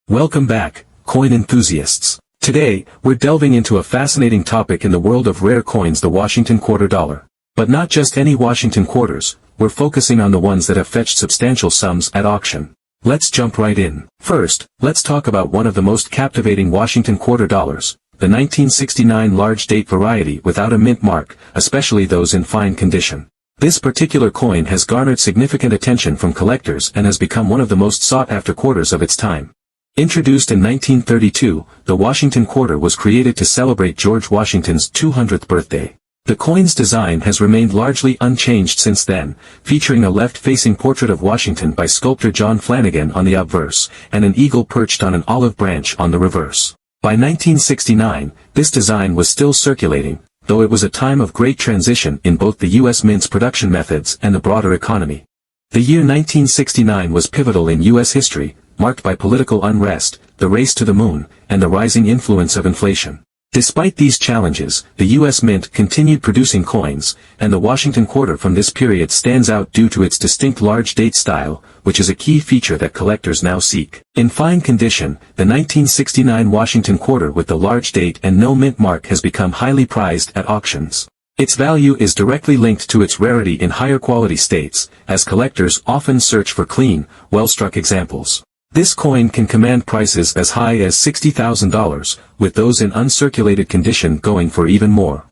Welcome back, coin enthusiasts. Today, we're delving into a fascinating topic in the world of rare coins, the Washington quarter dollar. But not just any Washington quarters, we're focusing on the ones that have fetched substantial sums at auction. Let's jump right in. First, let's talk about one of the most captivating Washington quarter dollars, the 1969 large date variety without a mint mark, especially those in fine condition. This particular coin has garnered significant attention from collectors and has become one of the most sought-after quarters of its time. Introduced in 1932, the Washington quarter was created to celebrate George Washington's 200th birthday. The coin's design has remained largely unchanged since then, featuring a left-facing portrait of Washington by sculptor John Flanagan on the obverse, and an eagle perched on an olive branch on the reverse. By 1969, this design was still circulating, though it was a time of great transition in both the U.S. Mint's production methods and the broader economy. The year 1969 was pivotal in U.S. history, marked by political unrest, the race to the moon, and the rising influence of inflation. Despite these challenges, the U.S. Mint continued producing coins, and the Washington quarter from this period stands out due to its distinct large date style, which is a key feature that collectors now seek. In fine condition, the 1969 Washington quarter with the large date and no mint mark has become highly prized at auctions. Its value is directly linked to its rarity in higher quality states, as collectors often search for clean, well-struck examples. This coin can command prices as high as $60,000, with those in uncirculated condition going for even more.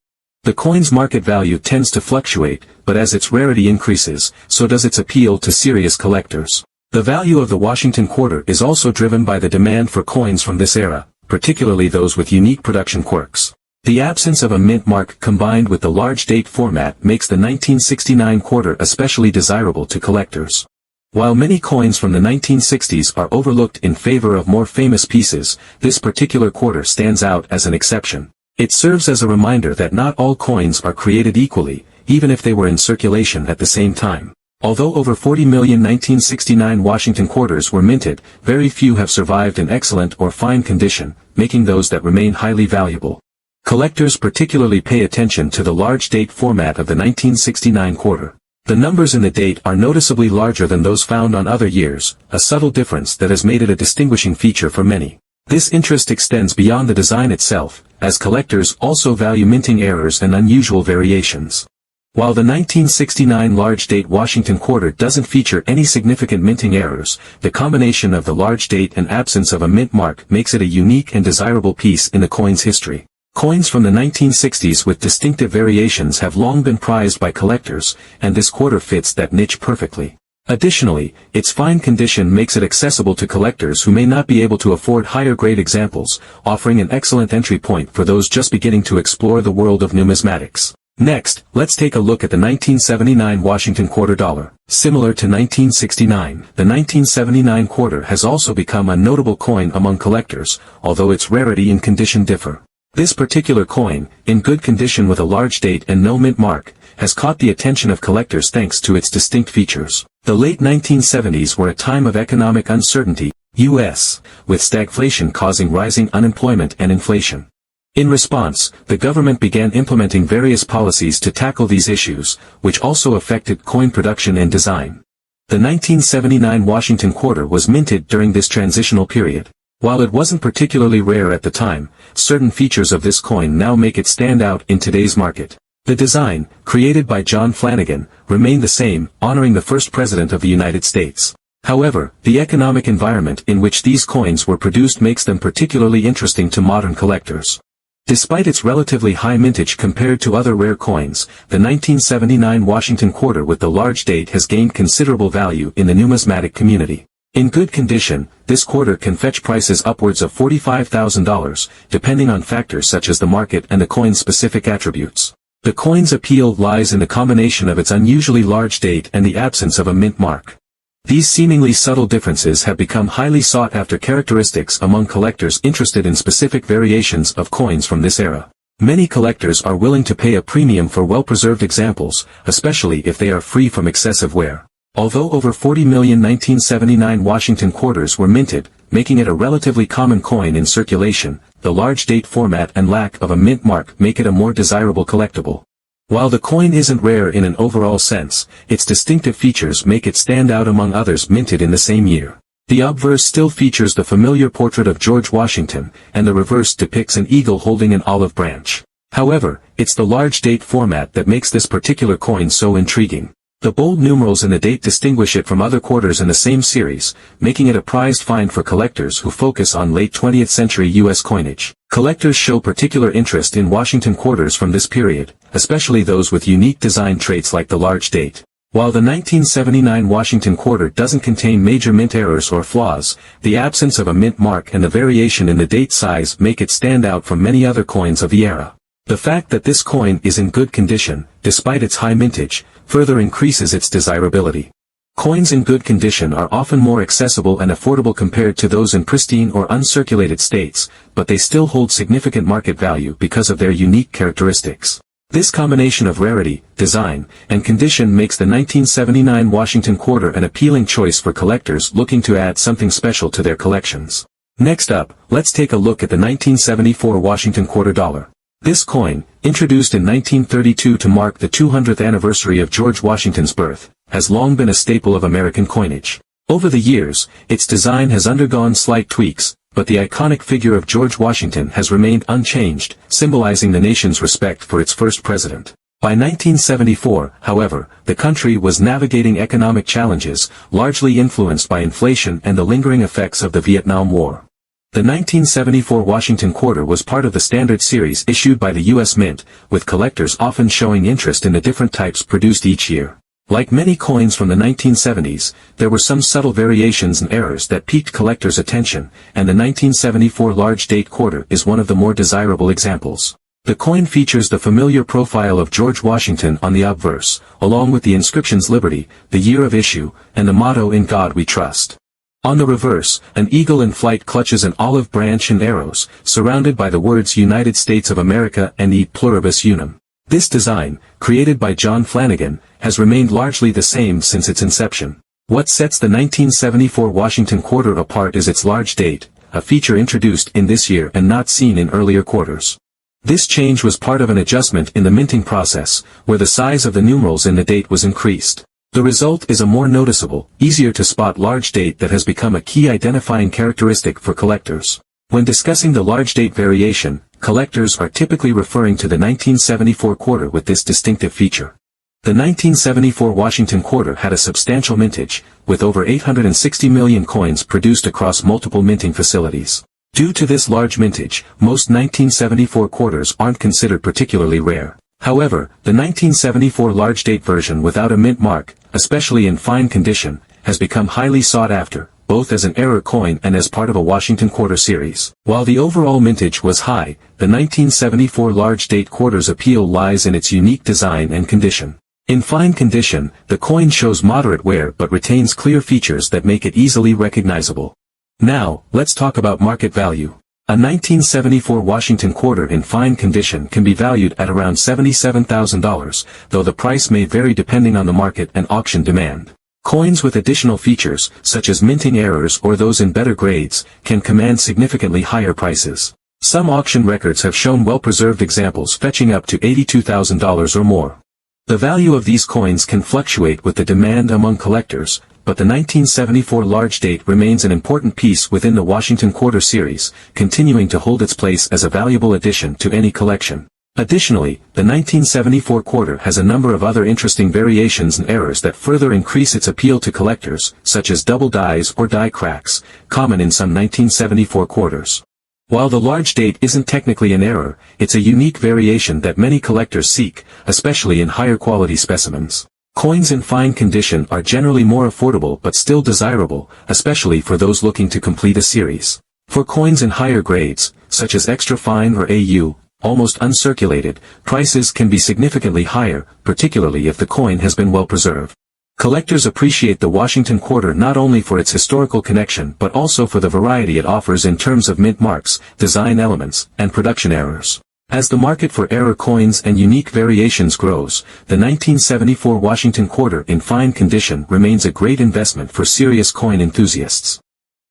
The coin's market value tends to fluctuate, but as its rarity increases, so does its appeal to serious collectors. The value of the Washington quarter is also driven by the demand for coins from this era, particularly those with unique production quirks. The absence of a mint mark combined with the large date format makes the 1969 quarter especially desirable to collectors. While many coins from the 1960s are overlooked in favor of more famous pieces, this particular quarter stands out as an exception. It serves as a reminder that not all coins are created equally, even if they were in circulation at the same time. Although over 40 million 1969 Washington quarters were minted, very few have survived in excellent or fine condition, making those that remain highly valuable. Collectors particularly pay attention to the large date format of the 1969 quarter. The numbers in the date are noticeably larger than those found on other years, a subtle difference that has made it a distinguishing feature for many. This interest extends beyond the design itself, as collectors also value minting errors and unusual variations. While the 1969 large date Washington quarter doesn't feature any significant minting errors, the combination of the large date and absence of a mint mark makes it a unique and desirable piece in the coin's history. Coins from the 1960s with distinctive variations have long been prized by collectors, and this quarter fits that niche perfectly. Additionally, its fine condition makes it accessible to collectors who may not be able to afford higher-grade examples, offering an excellent entry point for those just beginning to explore the world of numismatics. Next, let's take a look at the 1979 Washington quarter dollar. Similar to 1969, the 1979 quarter has also become a notable coin among collectors, although its rarity and condition differ. This particular coin, in good condition with a large date and no mint mark, has caught the attention of collectors thanks to its distinct features. The late 1970s were a time of economic uncertainty, U.S., with stagflation causing rising unemployment and inflation. In response, the government began implementing various policies to tackle these issues, which also affected coin production and design. The 1979 Washington quarter was minted during this transitional period. While it wasn't particularly rare at the time, certain features of this coin now make it stand out in today's market. The design, created by John Flanagan, remained the same, honoring the first president of the United States. However, the economic environment in which these coins were produced makes them particularly interesting to modern collectors. Despite its relatively high mintage compared to other rare coins, the 1979 Washington quarter with the large date has gained considerable value in the numismatic community. In good condition, this quarter can fetch prices upwards of $45,000, depending on factors such as the market and the coin's specific attributes. The coin's appeal lies in the combination of its unusually large date and the absence of a mint mark. These seemingly subtle differences have become highly sought-after characteristics among collectors interested in specific variations of coins from this era. Many collectors are willing to pay a premium for well-preserved examples, especially if they are free from excessive wear. Although over 40 million 1979 Washington quarters were minted, making it a relatively common coin in circulation, the large date format and lack of a mint mark make it a more desirable collectible. While the coin isn't rare in an overall sense, its distinctive features make it stand out among others minted in the same year. The obverse still features the familiar portrait of George Washington, and the reverse depicts an eagle holding an olive branch. However, it's the large date format that makes this particular coin so intriguing. The bold numerals in the date distinguish it from other quarters in the same series, making it a prized find for collectors who focus on late 20th century U.S. coinage. Collectors show particular interest in Washington quarters from this period, especially those with unique design traits like the large date. While the 1979 Washington quarter doesn't contain major mint errors or flaws, the absence of a mint mark and the variation in the date size make it stand out from many other coins of the era. The fact that this coin is in good condition, despite its high mintage, further increases its desirability. Coins in good condition are often more accessible and affordable compared to those in pristine or uncirculated states, but they still hold significant market value because of their unique characteristics. This combination of rarity, design, and condition makes the 1979 Washington quarter an appealing choice for collectors looking to add something special to their collections. Next up, let's take a look at the 1974 Washington quarter dollar. This coin, introduced in 1932 to mark the 200th anniversary of George Washington's birth, has long been a staple of American coinage. Over the years, its design has undergone slight tweaks, but the iconic figure of George Washington has remained unchanged, symbolizing the nation's respect for its first president. By 1974, however, the country was navigating economic challenges, largely influenced by inflation and the lingering effects of the Vietnam War. The 1974 Washington quarter was part of the standard series issued by the U.S. Mint, with collectors often showing interest in the different types produced each year. Like many coins from the 1970s, there were some subtle variations and errors that piqued collectors' attention, and the 1974 large date quarter is one of the more desirable examples. The coin features the familiar profile of George Washington on the obverse, along with the inscriptions Liberty, the year of issue, and the motto In God We Trust. On the reverse, an eagle in flight clutches an olive branch and arrows, surrounded by the words United States of America and E Pluribus Unum. This design, created by John Flanagan, has remained largely the same since its inception. What sets the 1974 Washington quarter apart is its large date, a feature introduced in this year and not seen in earlier quarters. This change was part of an adjustment in the minting process, where the size of the numerals in the date was increased. The result is a more noticeable, easier to spot large date that has become a key identifying characteristic for collectors. When discussing the large date variation, collectors are typically referring to the 1974 quarter with this distinctive feature. The 1974 Washington quarter had a substantial mintage, with over 860 million coins produced across multiple minting facilities. Due to this large mintage, most 1974 quarters aren't considered particularly rare. However, the 1974 large date version without a mint mark, especially in fine condition, has become highly sought after, both as an error coin and as part of a Washington quarter series. While the overall mintage was high, the 1974 large date quarter's appeal lies in its unique design and condition. In fine condition, the coin shows moderate wear but retains clear features that make it easily recognizable. Now, let's talk about market value. A 1974 Washington quarter in fine condition can be valued at around $77,000, though the price may vary depending on the market and auction demand. Coins with additional features, such as minting errors or those in better grades, can command significantly higher prices. Some auction records have shown well-preserved examples fetching up to $82,000 or more. The value of these coins can fluctuate with the demand among collectors, but the 1974 large date remains an important piece within the Washington quarter series, continuing to hold its place as a valuable addition to any collection. Additionally, the 1974 quarter has a number of other interesting variations and errors that further increase its appeal to collectors, such as double dies or die cracks, common in some 1974 quarters. While the large date isn't technically an error, it's a unique variation that many collectors seek, especially in higher quality specimens. Coins in fine condition are generally more affordable but still desirable, especially for those looking to complete a series. For coins in higher grades, such as extra fine or AU, almost uncirculated, prices can be significantly higher, particularly if the coin has been well preserved. Collectors appreciate the Washington quarter not only for its historical connection but also for the variety it offers in terms of mint marks, design elements, and production errors. As the market for error coins and unique variations grows, the 1974 Washington quarter in fine condition remains a great investment for serious coin enthusiasts.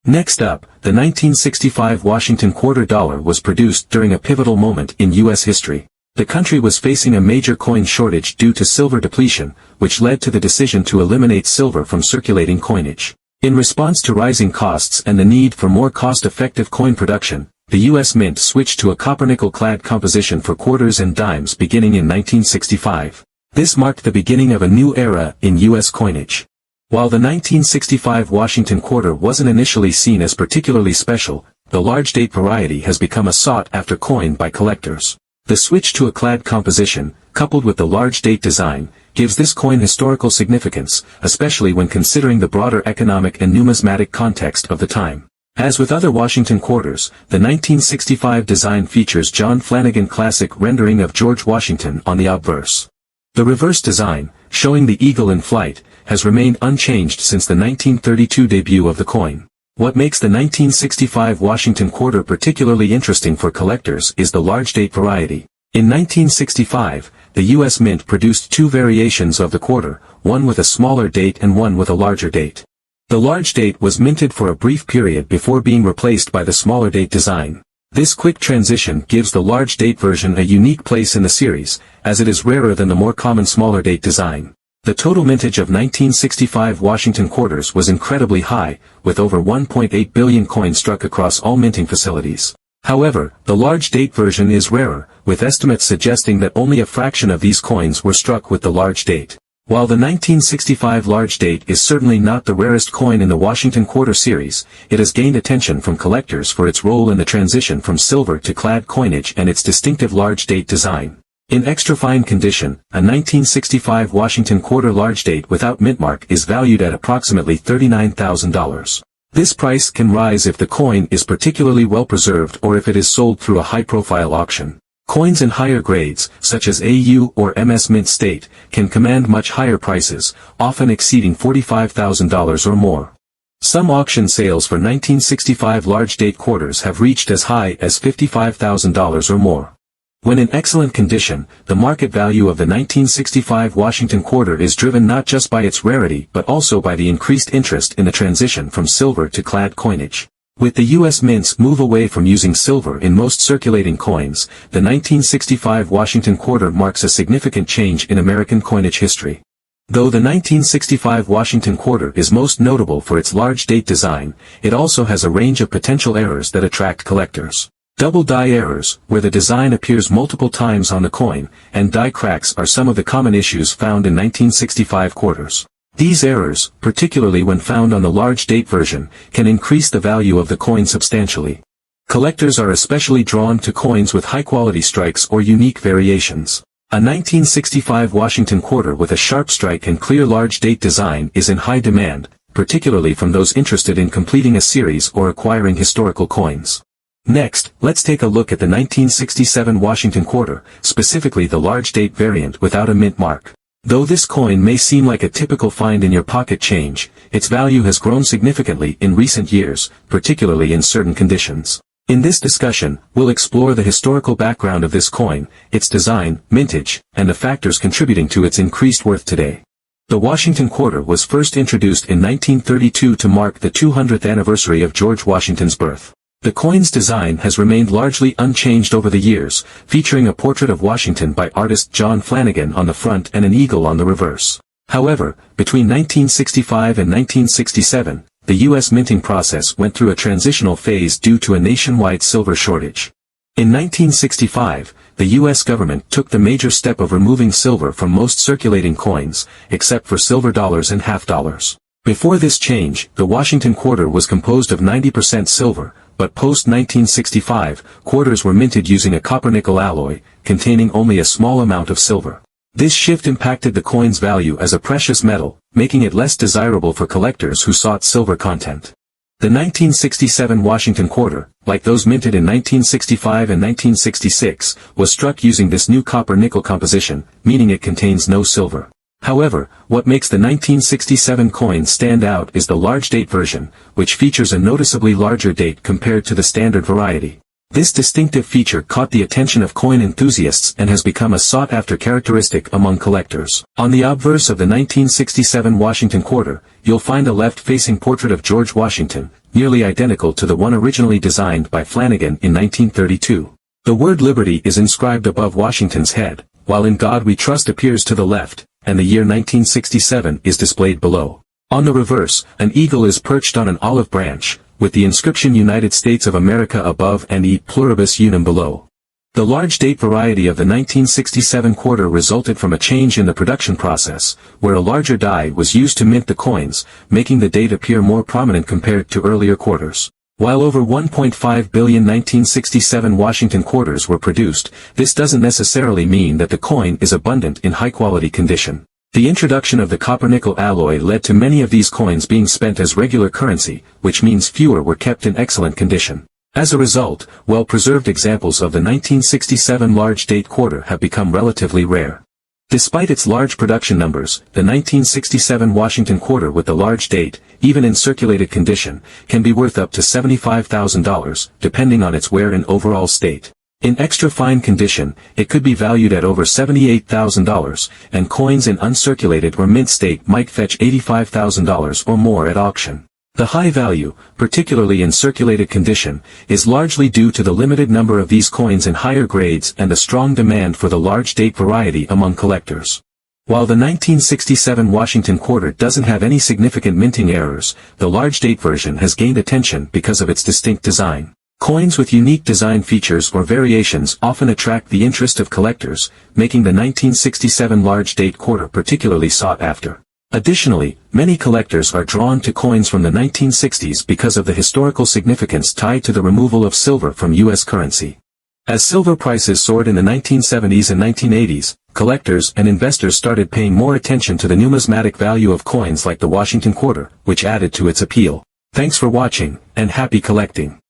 Next up, the 1965 Washington quarter dollar was produced during a pivotal moment in U.S. history. The country was facing a major coin shortage due to silver depletion, which led to the decision to eliminate silver from circulating coinage. In response to rising costs and the need for more cost-effective coin production, the U.S. Mint switched to a copper-nickel-clad composition for quarters and dimes beginning in 1965. This marked the beginning of a new era in U.S. coinage. While the 1965 Washington quarter wasn't initially seen as particularly special, the large-date variety has become a sought-after coin by collectors. The switch to a clad composition, coupled with the large-date design, gives this coin historical significance, especially when considering the broader economic and numismatic context of the time. As with other Washington quarters, the 1965 design features John Flanagan classic rendering of George Washington on the obverse. The reverse design, showing the eagle in flight, has remained unchanged since the 1932 debut of the coin. What makes the 1965 Washington quarter particularly interesting for collectors is the large-date variety. In 1965, the U.S. Mint produced two variations of the quarter, one with a smaller date and one with a larger date. The large date was minted for a brief period before being replaced by the smaller date design. This quick transition gives the large date version a unique place in the series, as it is rarer than the more common smaller date design. The total mintage of 1965 Washington quarters was incredibly high, with over 1.8 billion coins struck across all minting facilities. However, the large date version is rarer, with estimates suggesting that only a fraction of these coins were struck with the large date. While the 1965 large date is certainly not the rarest coin in the Washington quarter series, it has gained attention from collectors for its role in the transition from silver to clad coinage and its distinctive large date design. In extra fine condition, a 1965 Washington quarter large date without mintmark is valued at approximately $39,000. This price can rise if the coin is particularly well preserved or if it is sold through a high-profile auction. Coins in higher grades, such as AU or MS Mint State, can command much higher prices, often exceeding $45,000 or more. Some auction sales for 1965 large-date quarters have reached as high as $55,000 or more. When in excellent condition, the market value of the 1965 Washington quarter is driven not just by its rarity but also by the increased interest in the transition from silver to clad coinage. With the U.S. Mint's move away from using silver in most circulating coins, the 1965 Washington quarter marks a significant change in American coinage history. Though the 1965 Washington quarter is most notable for its large date design, it also has a range of potential errors that attract collectors. Double die errors, where the design appears multiple times on the coin, and die cracks are some of the common issues found in 1965 quarters. These errors, particularly when found on the large date version, can increase the value of the coin substantially. Collectors are especially drawn to coins with high-quality strikes or unique variations. A 1965 Washington quarter with a sharp strike and clear large date design is in high demand, particularly from those interested in completing a series or acquiring historical coins. Next, let's take a look at the 1967 Washington quarter, specifically the large date variant without a mint mark. Though this coin may seem like a typical find in your pocket change, its value has grown significantly in recent years, particularly in certain conditions. In this discussion, we'll explore the historical background of this coin, its design, mintage, and the factors contributing to its increased worth today. The Washington quarter was first introduced in 1932 to mark the 200th anniversary of George Washington's birth. The coin's design has remained largely unchanged over the years, featuring a portrait of Washington by artist John Flanagan on the front and an eagle on the reverse. However, between 1965 and 1967, the U.S. minting process went through a transitional phase due to a nationwide silver shortage. In 1965, the U.S. government took the major step of removing silver from most circulating coins, except for silver dollars and half dollars. Before this change, the Washington quarter was composed of 90% silver, but post-1965, quarters were minted using a copper-nickel alloy, containing only a small amount of silver. This shift impacted the coin's value as a precious metal, making it less desirable for collectors who sought silver content. The 1967 Washington quarter, like those minted in 1965 and 1966, was struck using this new copper-nickel composition, meaning it contains no silver. However, what makes the 1967 coin stand out is the large date version, which features a noticeably larger date compared to the standard variety. This distinctive feature caught the attention of coin enthusiasts and has become a sought-after characteristic among collectors. On the obverse of the 1967 Washington quarter, you'll find a left-facing portrait of George Washington, nearly identical to the one originally designed by Flanagan in 1932. The word Liberty is inscribed above Washington's head, while In God We Trust appears to the left, and the year 1967 is displayed below. On the reverse, an eagle is perched on an olive branch, with the inscription United States of America above and E pluribus unum below. The large date variety of the 1967 quarter resulted from a change in the production process, where a larger die was used to mint the coins, making the date appear more prominent compared to earlier quarters. While over 1.5 billion 1967 Washington quarters were produced, this doesn't necessarily mean that the coin is abundant in high-quality condition. The introduction of the copper-nickel alloy led to many of these coins being spent as regular currency, which means fewer were kept in excellent condition. As a result, well-preserved examples of the 1967 large date quarter have become relatively rare. Despite its large production numbers, the 1967 Washington quarter with the large date, even in circulated condition, can be worth up to $75,000, depending on its wear and overall state. In extra fine condition, it could be valued at over $78,000, and coins in uncirculated or mint state might fetch $85,000 or more at auction. The high value, particularly in circulated condition, is largely due to the limited number of these coins in higher grades and the strong demand for the large date variety among collectors. While the 1967 Washington quarter doesn't have any significant minting errors, the large date version has gained attention because of its distinct design. Coins with unique design features or variations often attract the interest of collectors, making the 1967 large date quarter particularly sought after. Additionally, many collectors are drawn to coins from the 1960s because of the historical significance tied to the removal of silver from U.S. currency. As silver prices soared in the 1970s and 1980s, collectors and investors started paying more attention to the numismatic value of coins like the Washington quarter, which added to its appeal. Thanks for watching, and happy collecting.